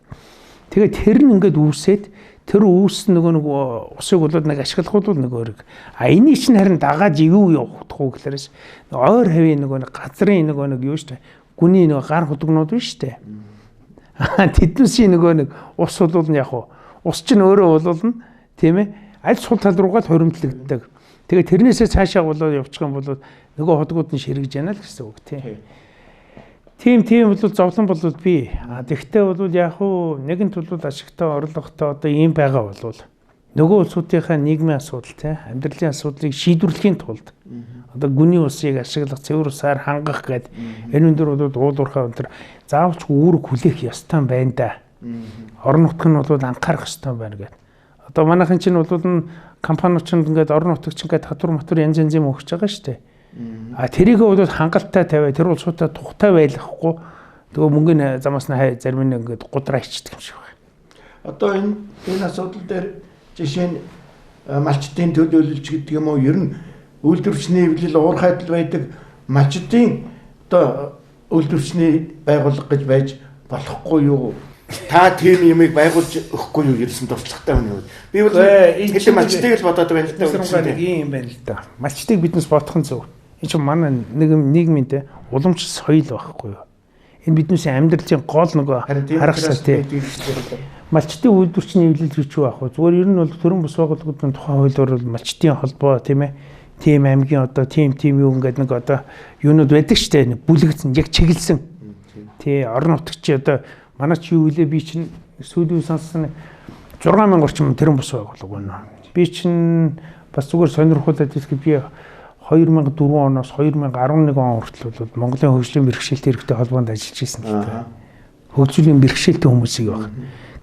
Тэгээд тэр нь ингээд үүсээд тэр үүс нөгөө усыг болоод нэг ашиглах бол нөгөөрөг. Энийг чинь харин дагаад юу явах вэ гэхлээрээс ойр хавийн нөгөө газрын нөгөө юу шүү дээ. Гүний нөгөө гар худагнууд биш шүү дээ. Тэднүүсийн нөгөө нэг ус бол яг уу ус чинь өөрөө болуулна тийм ээ аль сул тал руугаа хоримтлагддаг. Тэгээ тэрнээсээ цаашаа болоод явчих юм бол нөгөө худгууд нь ширгэж яана л гэсэн үг тийм бол зовлон бол би. Тэгтээ бол яг уу нэгэнт бол ашигтай орлоготой одоо ийм байгаа бол нөгөө улсуудынхаа нийгмийн асуудал амьдралын асуудлыг шийдвэрлэхийн тулд одоо гүний усыг ашиглах цэвэр усаар хангах гэдэг энэ өндөр бол уулуурхаа өндөр заавалч үүрэг хүлээх ёстой байна да. Орон нутг нь бол анхаарах ёстой байна гэдэг. Одоо манайхан чинь бол компаниуд чинь ингээд орон нутагч ингээд татвар матвар янз янз юм өгч байгаа шүү дээ. Тэрийг бол хангалттай тавиа тэр улсуудаа тухтай байлгахгүй тэгээ мөнгөний замаас нь зарим нь ингээд гудраа ичдэг юм шиг байна. Одоо энэ асуудал дээр жишээ нь малчтын төлөөлөлч гэдэг юм уу ер нь үйлдвэрчний эвлэл уурхайдал байдаг малчтын одоо үйлдвэрчний байгууллага гэж байж болохгүй юу? Та тийм юмыг байгуулж өгөхгүй юу ерсэн туршлагатай хүний үед. Би бол хэлээ малчтыг л бодоод байна л да. Нэг юм байна л да. Малчтыг биднес бодох нь зөв. Энэ чинь манай нийгмийн уламж соёл байхгүй юу? Энэ биднээс амьдралын гол нөгөө харахсаа тийм. Малчтын үйлдвэрчний эвлэл гэж юу ах вэ? Зүгээр ер нь бол төрийн бус байгууллагуудын тухай хуулиар бол малчтын холбоо тийм ээ. Тим аймгийн одоо тим юу ингээд нэг одоо юунууд байдаг штэ бүлэгдсэн яг чиглэсэн. Тий орон нутгч одоо манай ч юу илээ би чинь сүүлийн сонссон 6000 орчим төрийн бус байгууллага байна. Би чинь бас зүгээр сонирхолтой хэлэхэд би 2004 оноос 2011 он хүртэл бол Монголын хөгжлийн бэрхшээлтэй хэрэгтэй холбоонд ажиллаж ирсэн л дээ. Хөгжлийн бэрхшээлтэй хүмүүсийг баг.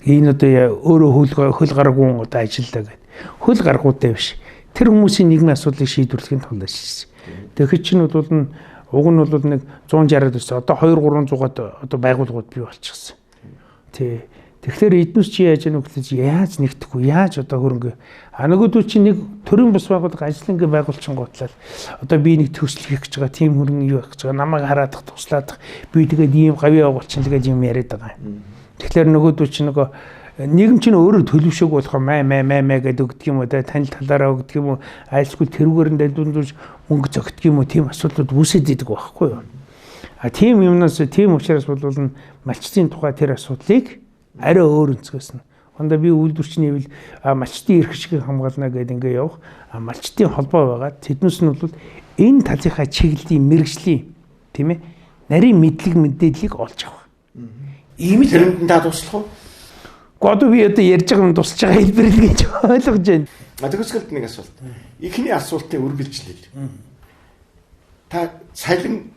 Энэ одоо өөрөө хөл гараагүй одоо ажилладаг гэдэг. Хөл гаргуудтай биш. Тэр хүмүүсийн нийгмийн асуудлыг шийдвэрлэхийн тулд ажилласан. Тэгэхээр чинь бол уг нь бол нэг 160-аад байсан. Одоо 2-300-аад одоо байгууллагууд бий болчихсон. Тий. Тэгэхээр эднүс чи яаж яах вэ? Яаж нэгдэхгүй? Яаж одоо хөрөнгө нөгөөдөө чи нэг төрийн бус байгууллага ажиллангаа байгуулчихгоотлаа. Одоо би нэг төсөл хийх гэж байгаа. Тим хөрөнгө юу хийж байгаа? Намайг хараадах, туслаадах. Би тэгээд ийм гавь явуулчихын тэгээд юм яриад байгаа. Тэгэхээр нөгөөдөө чи нөгөө нийгэм чинь өөрөө төлөвшөөг болох маа гэдэг өгдөг юм уу танил талаараа өгдөг юм уу айлсгүй тэрүүгээр нь дэлдүүндүүлж мөнгө зөгдөг юм уу тийм асуудлууд үүсээд идэг байхгүй юу. Тийм юмнаас тийм учраас бол малчтын тухай тэр асуудлыг арай өөр өнцгөөс нь. Хондоо би үйлдвэрчний хэвэл малчтын эрх ашигыг хамгаална гэдэг ингээ явах малчтын холбоо байгаа. Тэднээс нь бол энэ талынхаа чиглэлийн мэрэгжлийн тийм ээ нарийн мэдээллийг олж авах. Ийм л тэрэнд та туслах уу? Гол би одоо ярьж байгаа юм тусч байгаа хэлбэр л гэж ойлгож байна. Тэгвэл нэг асуулт. Эхний асуултын үргэлжлэл. Та цалин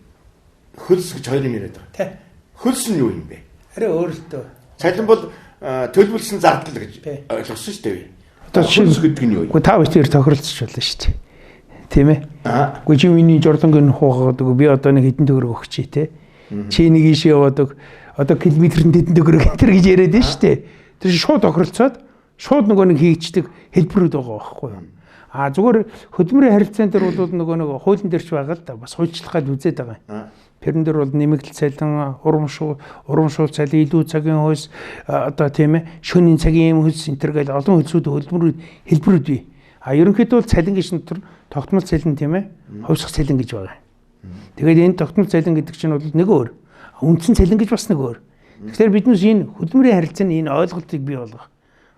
хөлс гэж хоёр юм яриад байгаа. Хөлс нь юу юм бэ? Арай өөрөлтөө. Цалин бол төлөвлөсөн зардал гэж ойлгосон шүү дээ. Одоо хөлс гэдэг нь юу вэ? Гэхдээ та хоёр тохиролцож болно шүү дээ. Тийм ээ. Гэхдээ чи миний журдангийн хуугаад би одоо нэг хэдэн төгрөг өгч тий. Чи нэг ийшээ яваад одоо километрэнд хэдэн төгрөг гэтэр гэж яриад байна шүү дээ. Тэр шууд тохиролцоод шууд нөгөө нэг хийгчдэг хэлбэрүүд байгаа байхгүй юу? Зүгээр хөдөлмөрийн харилцаан дээр бол нөгөө нэг хуулийн дээрч байгаа л да. Бас хуульчлах гад үзээд байгаа юм. Тэрэн дээр бол нэмэгдэл цалин, урамшуул цалин, илүү цагийн хөлс одоо тийм ээ шөнийн цагийн хөлс энтергээл олон хөлсүүд хэлбэрүүд бий. Ерөнхийдөө бол цалин гэж нь тогтмол цалин тийм ээ хувьсах цалин гэж байгаа. Тэгээд энэ тогтмол цалин гэдэг чинь бол нэг өөр. Үндсэн цалин гэж бас нэг өөр. Тэгэхээр биднээс энэ хөдөлмөрийн харилцааны энэ ойлголтыг бий болгох.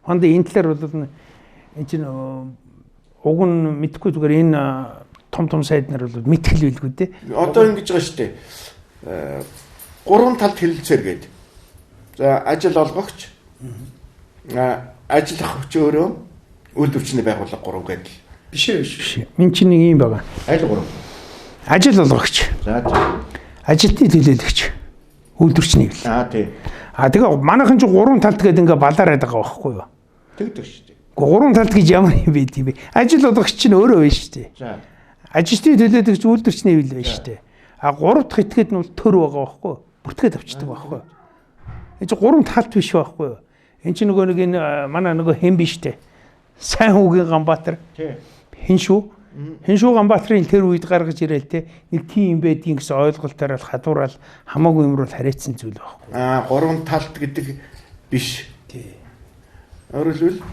Хонд энэ талаар бол энэ чинь уг нь мэдхгүй зүгээр энэ том сайд нар бол мэтгэл билгүй дээ. Одоо ингэж байгаа шүү дээ. Гурван талд хэлэлцээр гээд. За ажил олгогч. Ажиллах хүч өөрөө үйлдвэрчний байгууллага 3 гэдэг. Биш ээ. Энд чинь нэг юм байгаа. Аль 3? Ажил олгогч. За. Ажилтны төлөөлөгч. Үйлдвэрчний хэл. Тийм. Тэгээ манайхан ч 3 талд гээд ингээ балаараад байгаа байхгүй юу? Тэгдэг шүү дээ. 3 талд гэж ямар юм бэ тийм бэ? Ажил олгогч чинь өөрөө байна шүү дээ. За. Ажилтны төлөөлөгч үйлдвэрчний хэл байна шүү дээ. 3 дахь этгээд нь бол төр байгаа байхгүй юу? Бүртгээд авчдаг байхгүй юу? Энэ чинь 3 талт биш байхгүй юу? Энэ чинь нөгөө нэг энэ манай нөгөө хэм биш дээ. Сайн хүүгийн Ганбаатар. Тийм. Хэн шүү? Хэн шүү Ганбаатарын тэр үед гаргаж ирээл те нэг тийм байдгийн гэсэн ойлголтоор л хадуурал хамаагүй юмруу хариацсан зүйл байхгүй. 3 талт гэдэг биш. Тийм. Өөрөлдвөл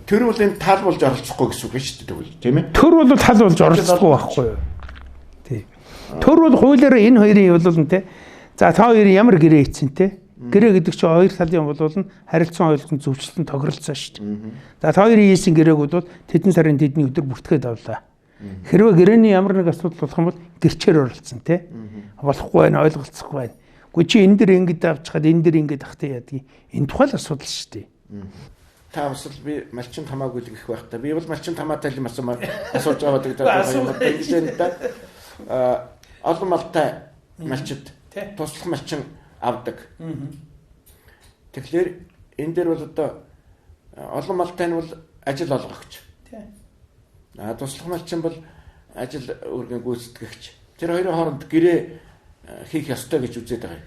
төр бол энэ тал болж оролцохгүй гэсэн үг шүү дээ тэгвэл тийм ээ. Төр бол тал болж оролцохгүй байхгүй юу? Тийм. Төр бол хуулиараа энэ хоёрын явуулна те. За та хоёрын ямар гэрээ хийцэн те. Гэрээ гэдэг чинь хоёр талын болвол харилцан ойлголтын зөвчлөлтөнд тохиролцсон шүү дээ. За та хоёрын хийсэн гэрээг бол тэдэн сарын тэдний өдөр бүртгээд авлаа. Хэрвээ гэрээний ямар нэг асуудал болох юм бол гэрчээр оролцсон те. Болохгүй байна, ойлголцохгүй байна. Гэхдээ чи энэ дэр ингэж авчихад энэ дэр ингэж ахтай яадгийг энэ тухай л асуудал шүү дээ. Та бас л би малчин тамаагүй л гэх байх та. Би бол малчин тамаатай юм асууж байгаа гэдэг юм байна. Тэгсэн та олон малтай малчид туслах малчин авдаг. Тэгэхээр энэ дээр бол одоо олон малтай нь бол ажил олгогч. Туслах малчин бол ажил үргийн гүйцэтгэгч. Тэр хоёрын хооронд гэрээ хийх ёстой гэж үзээд байгаа юм.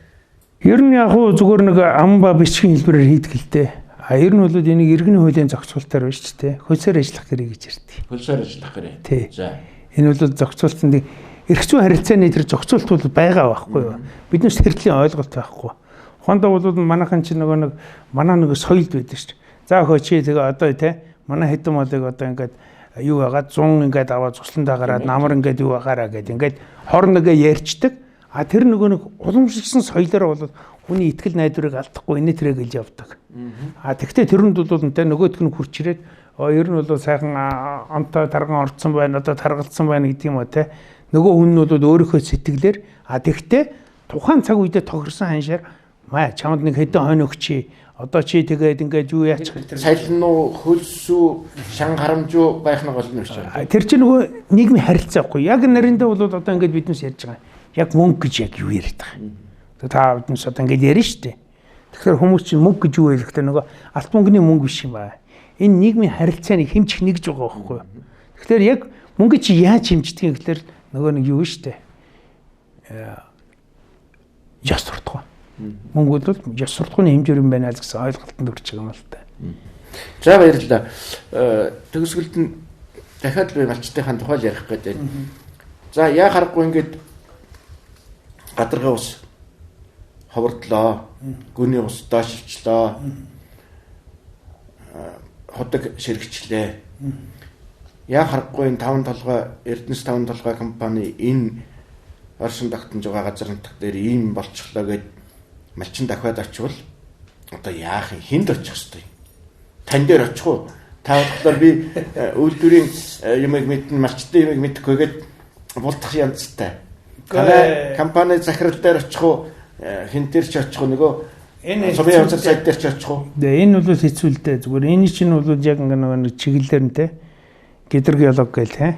Ер нь яг хуу зүгээр нэг ам ба бичгийн хэлбэрээр хийдэг л дээ. Ер нь бол энийг иргэний хуулийн зохицуултаар байна шүү дээ. Хөлсөөр ажиллах гэрээ гэж ярьдаг. Хөлсөөр ажиллах гэрээ. За. Энэ бол зохицуултанд эрх зүйн харилцааны тэр зохицуулт бол байгаа байхгүй юу? Биднээс тэрлийн ойлголт байхгүй. Хондоо бол манайхан чинь нэг соёлд байдаг шүү дээ. За хөө чи тэгээ одоо те манай хэдэн модыг одоо ингээд юу байгаа 100 ингээд аваад цусландаа гараад намар ингээд юу байгаараа гэдэг ингээд хорногээ ярьцдаг. Тэр нэг уламжлсан соёлоор бол хүний итгэл найдварыг алдахгүй инээ тэрэ гэлж явдаг. Тэгвэл тэрэнд бол энэ нөгөөдг нь хурч ирээд ер нь бол сайхан онтой тарган орцсон байна одоо таргалцсан байна гэдэг юм уу те. Нөгөө хүн нь бол өөрийнхөө сэтгэлээр тэгвэл тухайн цаг үедээ тохирсон ханшаар чамд нэг хэдэн хонь өгчий одоо чи тэгээд ингээд юу яачих сайлн уу хөлсүү шан харамжуу байх нь болно шүү дээ. Тэр чинь нөгөө нийгмийн харилцаахгүй яг нариндаа бол одоо ингээд биднээс ярьж байгаа. Яг мөнгө гэж яг юу яриад байгаа. Та биднээс одоо ингээд ярина шүү дээ. Тэгэхээр хүмүүс чинь мөнгө гэж юу вэ гэхдээ нөгөө алт мөнгөний мөнгө биш юм байна. Энэ нийгмийн харилцааны хэмжих нэгж байгаа байхгүй юу. Тэгэхээр яг мөнгө чи яаж хэмждэг гэхээр нөгөө нэг юу шүү дээ. Яс суртахуун. Мөнгө бол яс суртахууны хэмжээр юм байна гэсэн ойлголтод хүрч байгаа юм л та. За баярлалаа. Төгсгөлд нь дахиад би малчтайхан тухай ярих гэдэг. За яа харахгүй ингээд гадаргын ус ховордлоо. Гүний ус доошилчлоо. Ходог ширэгчлээ. Яа харахгүй энэ 5 толгой Эрдэнэс 5 толгой компани энэ оршин тогтнож байгаа газар нутаг дээр ийм болчихлоо гэд малчин дахиад очивол одоо яах юм хүнд очих хэвтэй. Тань дээр очих уу? Та болохоор би үйлдвэрийн юмыг мэднэ малчтын юмыг мэдэхгүйгээд булдах янзтай. Компани захирал дээр очих уу? Хин дээр ч очих уу нөгөө энэ сумын явцад сайд дээр ч очих уу? Энэ бол хэцүү л дээ. Зүгээр энэ чинь бол яг нэг чиглэлээр нь те гидэр геолог гээл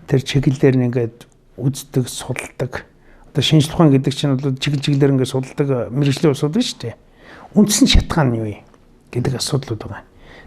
тэр чиглэлээр нь ингээд үздэг, судалдаг. Одоо шинжлэх ухаан гэдэг чинь бол чиглэлээр ингээд судалдаг мэргэжлийн усуд шүү дээ. Үндсэн шатгаан нь юу юм гэдэг асуудлууд байгаа.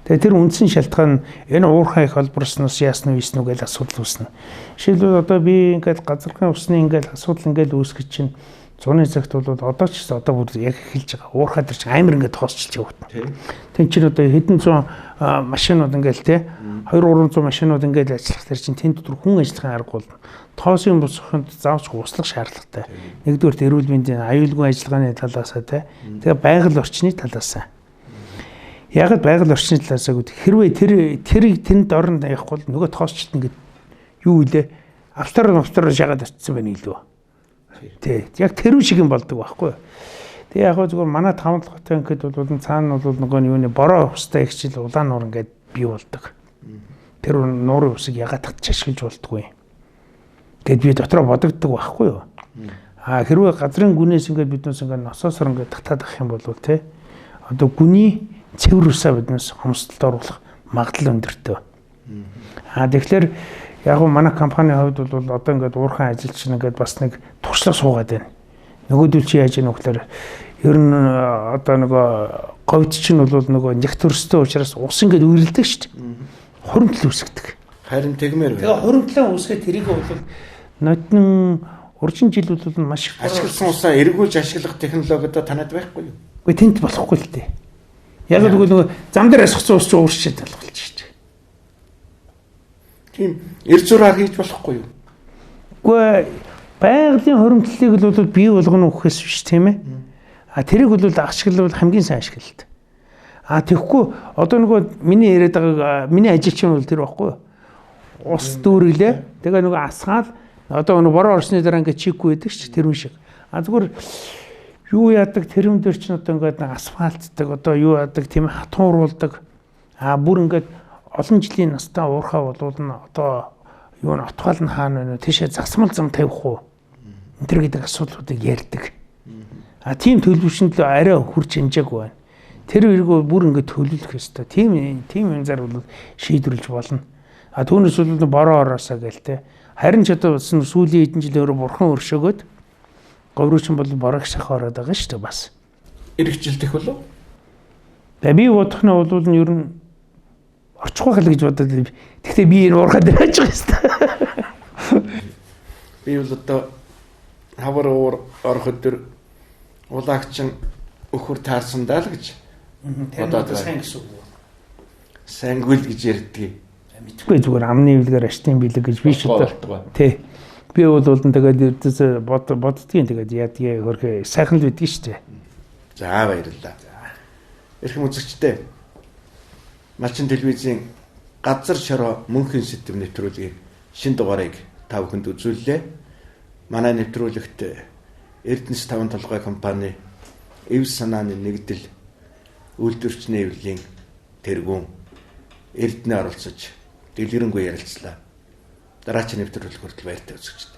Тэгээ тэр үндсэн шалтгаан энэ уурхай их холборсноос яасна виснү гэж асуудал үүснэ. Жишээлбэл одоо би ингээд газаргын усны ингээд асуудал ингээд үүсгэж чинь зуны цагт бол одоо ч гэсэн одоо бүр яг эхэлж байгаа. Уурхай дээр чинь амар ингээд тоосч явагдана. Тэн чинь одоо хэдэн зуун машинууд ингээд те 200-300 машинууд ингээд ажиллах тэр чинь тэнд түр хүн ажиллахын арга болно. Тоосын босхонд заавч услах шаардлагатай. Нэгдүгээр эрүүл мэндийн аюулгүй ажиллагааны талаасаа те. Тэгээ байгаль орчны талаасаа. Яг байгаль орчны талаасаа гэвэл хэрвээ тэрийг тэнд орон явахгүй бол нөгөө тоосчт ингээд юу илээ автор шагаад очсон байна илүү. Тий. Яг тэр шиг юм болдог байхгүй. Тэгээ яг зүгээр манай 5 дахь хотын ингээд бол цаана бол нөгөө юуны бороо устай ихчил улаан нуур ингээд бий болдог. Тэр нуурын усыг ягаад татж ашиглаж болдгүй. Гэт би дотроо бодогддог байхгүй юу. Хэрвээ газрын гүнээс ингээд биднээс ингээд носоосор ингээд татаад авах юм бол тий. Одоо гүний цэвэр усаа биднээс хомсдолд оруулах магадлал өндөртэй. Тэгэхээр яг нь манай компанийн хувьд бол одоо ингээд уурхайн ажилч ингээд бас нэг туршлага суугаад байна. Нөгөөдөл чи яаж ийм вөхлөр ер нь одоо нөгөө говьд чинь бол нөгөө нягт төрстэй учраас ус ингээд үрэлдэг шүү дээ. Хуримтлал үүсгдэг. Харин тэгмээр байна. Тэгээ хуримтлал үүсгээд тэрийг бол нодны уржин жилүүд бол маш их ашигласан усаа эргүүлж ашиглах технологиудаа танад байхгүй юу? Үгүй тент болохгүй л дээ. Яг л нөгөө зам дээр асгацсан ус чинь уурчиж талгалж шүү дээ. Тийм эр зураар хийж болохгүй юу? Үгүй байгалийн хуримтлалыг бол бий болгоно үхэс биш тийм ээ. Тэрийг бол ашиглавал хамгийн сайн ашиглалт. Тэгэхгүй одоо нөгөө миний яриад байгаа миний ажилчин бол тэр байхгүй юу? Ус дүүрлээ. Тэгээ нөгөө асгаал одоо нөгөө бороо орсны дараа ингээд чиггүй байдаг ч тэрүүн шиг. Зүгээр юу яадаг тэрүүн дээр чинь одоо ингээд асфальтдаг одоо юу яадаг тийм хатууруулдаг. Бүр ингээд олон жилийн настай уурхай болуулна одоо юу н отгоол нь хаана вэ? Тийшээ засмал зам тавих уу? Энтэр гэдэг асуудлуудыг ярьдаг. Тийм төлөвшөнд л арай хурж хэмжээгүй байна. Тэр үргөө бүр ингээд төлөвлөх ёстой. Тийм янзаар бол шийдвэрлэж болно. Түүнээс бол бороо ороосаа гээл те. Харин ч одоо сүүлийн хэдэн жилээр бурхан өршөөгөөд говьруучин бол бороо шах ороод байгаа шүү дээ бас. Иргэжилдэх болов? Би бодох нь бол ер нь очих байх л гэж бодоод. Гэхдээ би энэ уурхай дээр байж байгаа юм. Би бол одоо хавар уур ороход төр улаагчин өхөр таарсандаа л гэж бодоод сайн гэсэн үг. Сайнгүйл гэж ярьдгийг. Мэдгүй зүгээр амны эвлэгээр аштын бэлэг гэж би шүү дээ. Тий. Би бол тэгээд эрдэс боддгийн тэгээд яадгийн хөрхөө сайхан л байдгийн шүү дээ. За баярлалаа. Эрхэм үзэгчдээ Малчин телевизийн газар шороо мөнхийн сэдв нэвтрүүлгийн шинэ дугаарыг та бүхэнд үзүүллээ. Манай нэвтрүүлэгт Эрдэнэс 5 толгой компани эвс санааны нэгдэл үйлдвэрчний эвлэлийн тэргүүн Эрдэнэ оролцож дэлгэрэнгүй ярилцлаа. Дараагийн нэвтрүүлэг хүртэл баяртай үзэгчдээ.